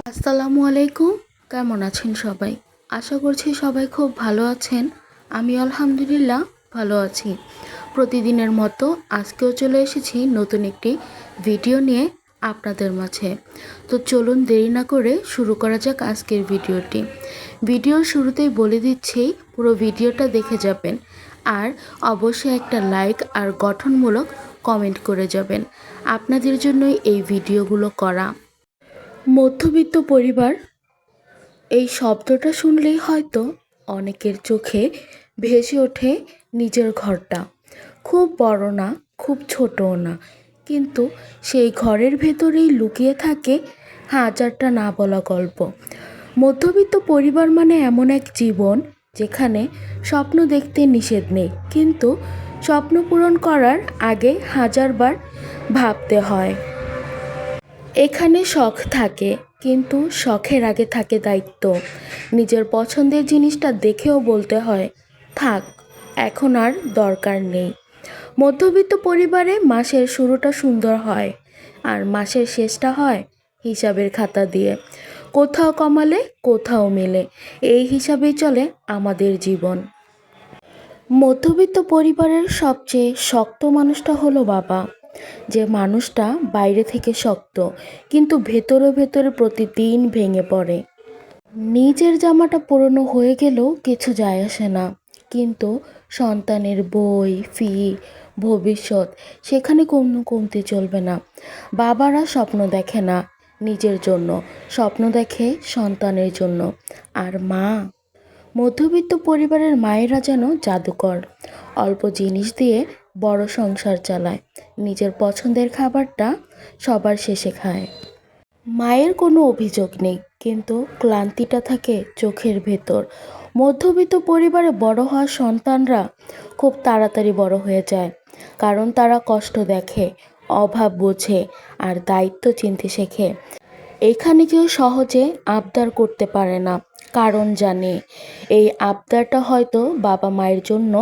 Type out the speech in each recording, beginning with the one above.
আসসালামু আলাইকুম। কেমন আছেন সবাই? আশা করছি সবাই খুব ভালো আছেন। আমি আলহামদুলিল্লাহ ভালো আছি। প্রতিদিনের মতো আজকেও চলে এসেছি নতুন একটি ভিডিও নিয়ে আপনাদের মাঝে। তো চলুন দেরি না করে শুরু করা যাক আজকের ভিডিওটি। ভিডিওর শুরুতেই বলে দিচ্ছি পুরো ভিডিওটা দেখে যাবেন, আর অবশ্যই একটা লাইক আর গঠনমূলক কমেন্ট করে যাবেন। আপনাদের জন্যই এই ভিডিওগুলো করা। মধ্যবিত্ত পরিবার, এই শব্দটা শুনলেই হয়তো অনেকের চোখে ভেসে ওঠে নিজের ঘরটা। খুব বড় না, খুব ছোটও না, কিন্তু সেই ঘরের ভেতরেই লুকিয়ে থাকে হাজারটা না বলা গল্প। মধ্যবিত্ত পরিবার মানে এমন এক জীবন যেখানে স্বপ্ন দেখতে নিষেধ নেই, কিন্তু স্বপ্ন পূরণ করার আগে হাজারবার ভাবতে হয়। এখানে শখ থাকে, কিন্তু শখের আগে থাকে দায়িত্ব। নিজের পছন্দের জিনিসটা দেখেও বলতে হয়, থাক, এখন আর দরকার নেই। মধ্যবিত্ত পরিবারে মাসের শুরুটা সুন্দর হয়, আর মাসের শেষটা হয় হিসাবের খাতা দিয়ে। কোথাও কমালে কোথাও মেলে, এই হিসাবেই চলে আমাদের জীবন। মধ্যবিত্ত পরিবারের সবচেয়ে শক্ত মানুষটা হলো বাবা। যে মানুষটা বাইরে থেকে শক্ত, কিন্তু ভেতরে ভেতরে প্রতিদিন ভেঙে পড়ে। নিজের জামাটা পুরনো হয়ে গেলেও কিছু যায় আসে না, কিন্তু সন্তানের বই, ফি, ভবিষ্যৎ, সেখানে কোনো কমতি চলবে না। বাবারা স্বপ্ন দেখে না নিজের জন্য, স্বপ্ন দেখে সন্তানের জন্য। আর মা, মধ্যবিত্ত পরিবারের মায়েরা যেন জাদুকর। অল্প জিনিস দিয়ে বড় সংসার চালায়, নিজের পছন্দের খাবারটা সবার শেষে খায়। মায়ের কোনো অভিযোগ নেই, কিন্তু ক্লান্তিটা থাকে চোখের ভেতর। মধ্যবিত্ত পরিবারে বড় হওয়া সন্তানরা খুব তাড়াতাড়ি বড় হয়ে যায়, কারণ তারা কষ্ট দেখে, অভাব বোঝে, আর দায়িত্ব চিনতে শেখে। এখানে কেউ সহজে আবদার করতে পারে না, কারণ জানে এই আবদারটা হয়তো বাবা মায়ের জন্য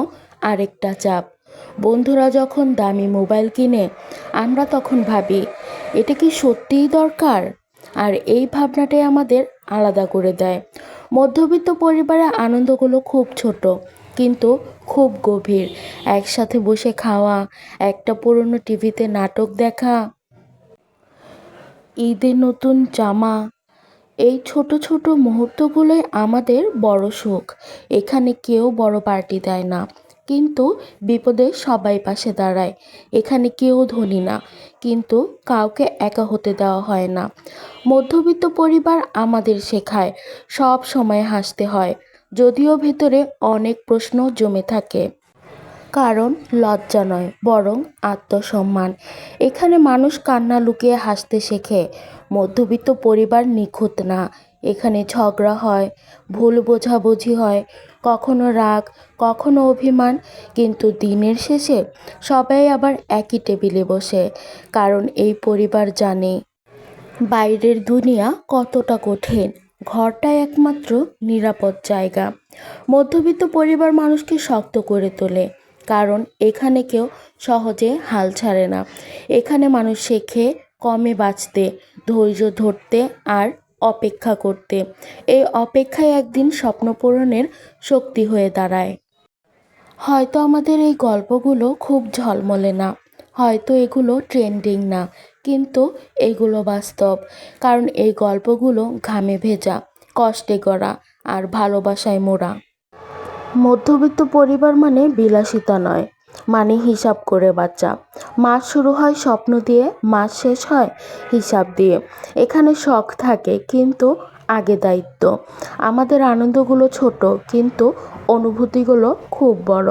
আরেকটা চাপ। বন্ধুরা যখন দামি মোবাইল কিনে, আমরা তখন ভাবি, এটা কি সত্যিই দরকার? আর এই ভাবনাটাই আমাদের আলাদা করে দেয়। মধ্যবিত্ত পরিবারের আনন্দগুলো খুব ছোট, কিন্তু খুব গভীর। একসাথে বসে খাওয়া, একটা পুরনো টিভিতে নাটক দেখা, ঈদের নতুন জামা, এই ছোট ছোট মুহূর্তগুলোই আমাদের বড় সুখ। এখানে কেউ বড় পার্টি দেয় না, কিন্তু বিপদে সবাই পাশে দাঁড়ায়। এখানে কেউ ধনী না, কিন্তু কাউকে একা হতে দেওয়া হয় না। মধ্যবিত্ত পরিবার আমাদের শেখায় সব সময় হাসতে হয়, যদিও ভেতরে অনেক প্রশ্ন জমে থাকে। কারণ লজ্জা নয়, বরং আত্মসম্মান। এখানে মানুষ কান্না লুকিয়ে হাসতে শেখে। মধ্যবিত্ত পরিবার নিখুঁত না, এখানে ঝগড়া হয়, ভুল বোঝাবুঝি হয়, কখনো রাগ, কখনো অভিমান, কিন্তু দিনের শেষে সবাই আবার একই টেবিলে বসে। কারণ এই পরিবার জানে বাইরের দুনিয়া কতটা কঠিন, ঘরটাই একমাত্র নিরাপদ জায়গা। মধ্যবিত্ত পরিবার মানুষকে শক্ত করে তোলে, কারণ এখানে কেউ সহজে হাল ছাড়ে না। এখানে মানুষ শেখে কমে বাঁচতে, ধৈর্য ধরতে, আর অপেক্ষা করতে। এই অপেক্ষায় একদিন স্বপ্ন পূরণের শক্তি হয়ে দাঁড়ায়। হয়তো আমাদের এই গল্পগুলো খুব ঝলমলে না, হয়তো এগুলো ট্রেন্ডিং না, কিন্তু এগুলো বাস্তব। কারণ এই গল্পগুলো ঘামে ভেজা, কষ্টে গড়া, আর ভালোবাসায় মোড়া। মধ্যবিত্ত পরিবার মানে বিলাসিতা নয়, মানে হিসাব করে বাঁচা। মাস শুরু হয় স্বপ্ন দিয়ে, মাস শেষ হয় হিসাব দিয়ে। এখানে শখ থাকে, কিন্তু আগে দায়িত্ব। আমাদের আনন্দগুলো ছোট, কিন্তু অনুভূতিগুলো খুব বড়।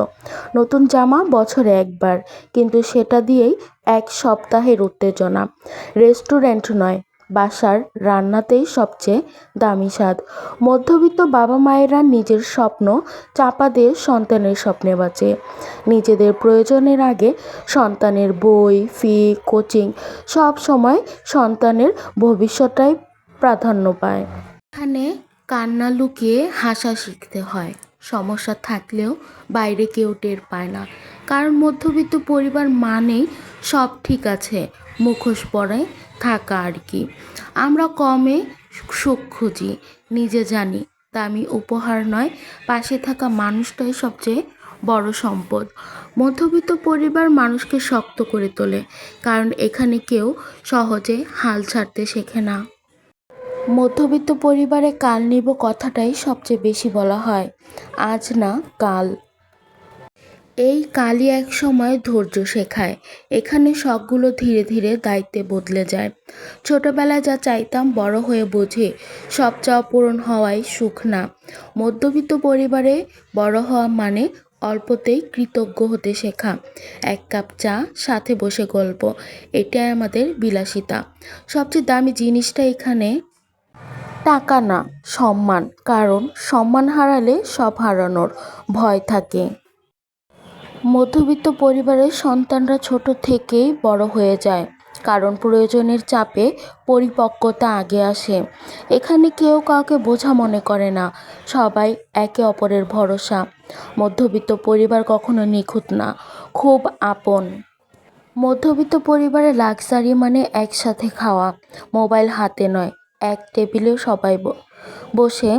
নতুন জামা বছরে একবার, কিন্তু সেটা দিয়েই এক সপ্তাহের উত্তেজনা। রেস্টুরেন্ট নয়, বাসার রান্নাতেই সবচেয়ে দামি স্বাদ। মধ্যবিত্ত বাবা মায়েরা নিজের স্বপ্ন চাপা দিয়ে সন্তানের স্বপ্নে বাঁচে। নিজেদের প্রয়োজনের আগে সন্তানের বই, ফি, কোচিং, সব সময় সন্তানের ভবিষ্যৎটাই প্রাধান্য পায়। এখানে কান্না লুকিয়ে হাসা শিখতে হয়। সমস্যা থাকলেও বাইরে কেউ টের পায় না, কারণ মধ্যবিত্ত পরিবার মানেই সব ঠিক আছে, মুখোশ পরে থাকা আর কি। আমরা কমে সুখ খুঁজি, নিজে জানি দামি উপহার নয়, পাশে থাকা মানুষটাই সবচেয়ে বড় সম্পদ। মধ্যবিত্ত পরিবার মানুষকে শক্ত করে তোলে, কারণ এখানে কেউ সহজে হাল ছাড়তে শেখে না। মধ্যবিত্ত পরিবারে কাল নিব কথাটাই সবচেয়ে বেশি বলা হয়, আজ না কাল। এই কালই এক সময় ধৈর্য শেখায়। এখানে শখগুলো ধীরে ধীরে দায়িত্বে বদলে যায়। ছোটবেলায় যা চাইতাম বড় হয়ে বুঝি সব চাওয়া পূরণ হওয়াই সুখ না। মধ্যবিত্ত পরিবারে বড় হওয়া মানে অল্পতেই কৃতজ্ঞ হতে শেখা। এক কাপ চা, সাথে বসে গল্প, এটাই আমাদের বিলাসিতা। সবচেয়ে দামি জিনিসটা এখানে টাকা না, সম্মান। কারণ সম্মান হারালে সব হারানোর ভয় থাকে। মধ্যবিত্ত পরিবারের সন্তানরা ছোট থেকেই বড় হয়ে যায়, কারণ প্রয়োজনের চাপে পরিপক্কতা আগে আসে। এখানে কেউ কাউকে বোঝা মনে করে না, সবাই একে অপরের ভরসা। মধ্যবিত্ত পরিবার কখনো নিখুঁত না, খুব আপন। মধ্যবিত্ত পরিবারে লাক্সারি মানে একসাথে খাওয়া, মোবাইল হাতে নয়, এক টেবিলে সবাই বসে।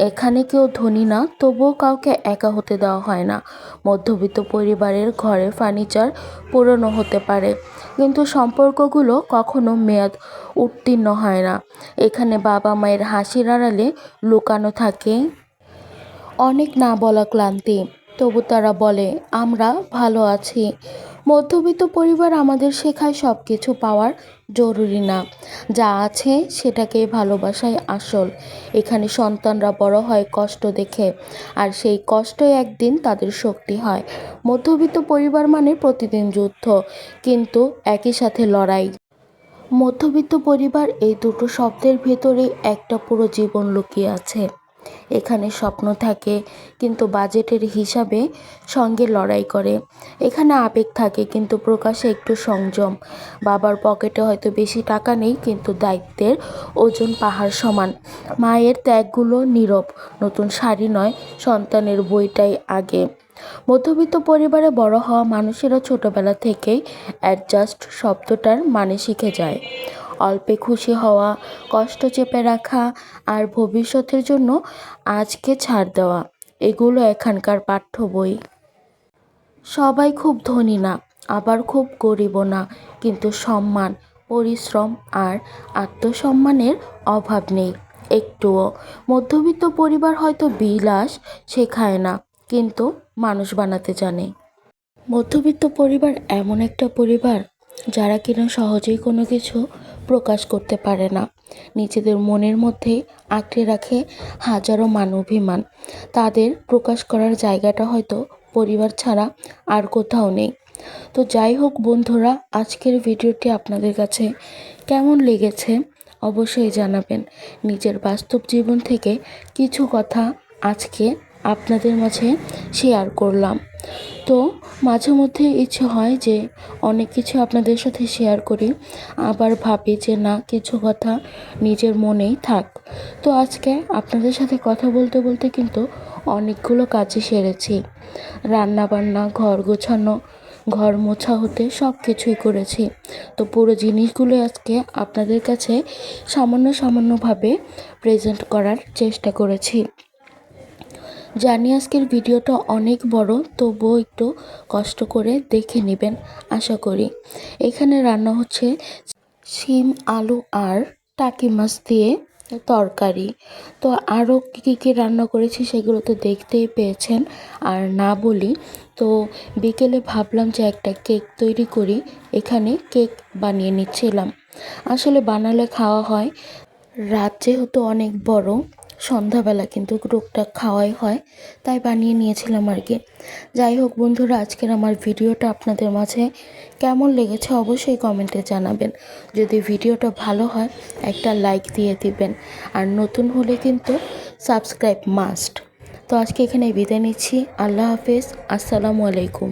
এখানে কেউ ধনী না, তবুও কাউকে একা হতে দেওয়া হয় না। মধ্যবিত্ত পরিবারের ঘরের ফার্নিচার পুরনো হতে পারে, কিন্তু সম্পর্কগুলো কখনো মেয়াদ উত্তীর্ণ হয় না। এখানে বাবা মায়ের হাসির আড়ালে লুকানো থাকে অনেক না বলা ক্লান্তি, তবু তারা বলে আমরা ভালো আছি। মধ্যবিত্ত পরিবার আমাদের শেখায় সব কিছু পাওয়ার জরুরি না, যা আছে সেটাকেই ভালোবাসাই আসল। এখানে সন্তানরা বড় হয় কষ্ট দেখে, আর সেই কষ্টই একদিন তাদের শক্তি হয়। মধ্যবিত্ত পরিবার মানে প্রতিদিন যুদ্ধ, কিন্তু একই সাথে লড়াই। মধ্যবিত্ত পরিবার, এই দুটো শব্দের ভেতরেই একটা পুরো জীবন লুকিয়ে আছে। এখানে স্বপ্ন থাকে, কিন্তু বাজেটের হিসাবে সঙ্গে লড়াই করে। এখানে আবেগ থাকে, কিন্তু প্রকাশে একটু সংযম। বাবার পকেটে হয়তো বেশি টাকা নেই, কিন্তু দায়িত্বের ওজন পাহাড় সমান। মায়ের ত্যাগগুলো নীরব, নতুন শাড়ি নয়, সন্তানের বইটাই আগে। মধ্যবিত্ত পরিবারে বড় হওয়া মানুষেরা ছোটবেলা থেকেই অ্যাডজাস্ট শব্দটার মানে শিখে যায়। অল্পে খুশি হওয়া, কষ্ট চেপে রাখা, আর ভবিষ্যতের জন্য আজকে ছাড় দেওয়া, এগুলো এখানকার পাঠ্য বই। সবাই খুব ধনী না, আবার খুব গরিবও না, কিন্তু সম্মান, পরিশ্রম আর আত্মসম্মানের অভাব নেই একটুও। মধ্যবিত্ত পরিবার হয়তো বিলাস শেখায় না, কিন্তু মানুষ বানাতে জানে। মধ্যবিত্ত পরিবার এমন একটা পরিবার যারা কিনা সহজেই কোনো কিছু প্রকাশ করতে পারে না, নিজেদের মনের মধ্যে আঁকড়ে রাখে হাজারো মান অভিমান। তাদের প্রকাশ করার জায়গাটা হয়তো পরিবার ছাড়া আর কোথাও নেই। তো যাই হোক বন্ধুরা, আজকের ভিডিওটি আপনাদের কাছে কেমন লেগেছে অবশ্যই জানাবেন। নিজের বাস্তব জীবন থেকে কিছু কথা আজকে আপনাদের মাঝে শেয়ার করলাম। তো মাঝে মধ্যে ইচ্ছে হয় যে অনেক কিছু আপনাদের সাথে শেয়ার করি, আবার ভাবি যে না, কিছু কথা নিজের মনেই থাক। তো আজকে আপনাদের সাথে কথা বলতে বলতে কিন্তু অনেকগুলো কাজই সেরেছি। রান্না বান্না, ঘর গোছানো, ঘর মোছা হতে সব কিছুই করেছি। তো পুরো জিনিসগুলো আজকে আপনাদের কাছে সামান্যভাবে প্রেজেন্ট করার চেষ্টা করেছি। জানি আজকের ভিডিওটা অনেক বড়, তবুও একটু কষ্ট করে দেখে নেবেন আশা করি। এখানে রান্না হচ্ছে শিম, আলু আর টাকি মাছ দিয়ে তরকারি। তো আরও কী কী রান্না করেছি সেগুলো তো দেখতেই পেয়েছেন, আর না বলি। তো বিকেলে ভাবলাম যে একটা কেক তৈরি করি, এখানে কেক বানিয়ে নিচ্ছিলাম। আসলে বানালে খাওয়া হয়, রাত যেহেতু অনেক বড়, সন্ধ্যাবেলা কিন্তু টুকটাক খাওয়াই হয়, তাই বানিয়ে নিয়েছিলাম আর কি। যাই হোক বন্ধুরা, আজকের আমার ভিডিওটা আপনাদের মাঝে কেমন লেগেছে অবশ্যই কমেন্টে জানাবেন। যদি ভিডিওটা ভালো হয় একটা লাইক দিয়ে দিবেন, আর নতুন হলে কিন্তু সাবস্ক্রাইব মাস্ট। তো আজকে এখানে বিদায় নিচ্ছি। আল্লাহ হাফেজ, আসসালামু আলাইকুম।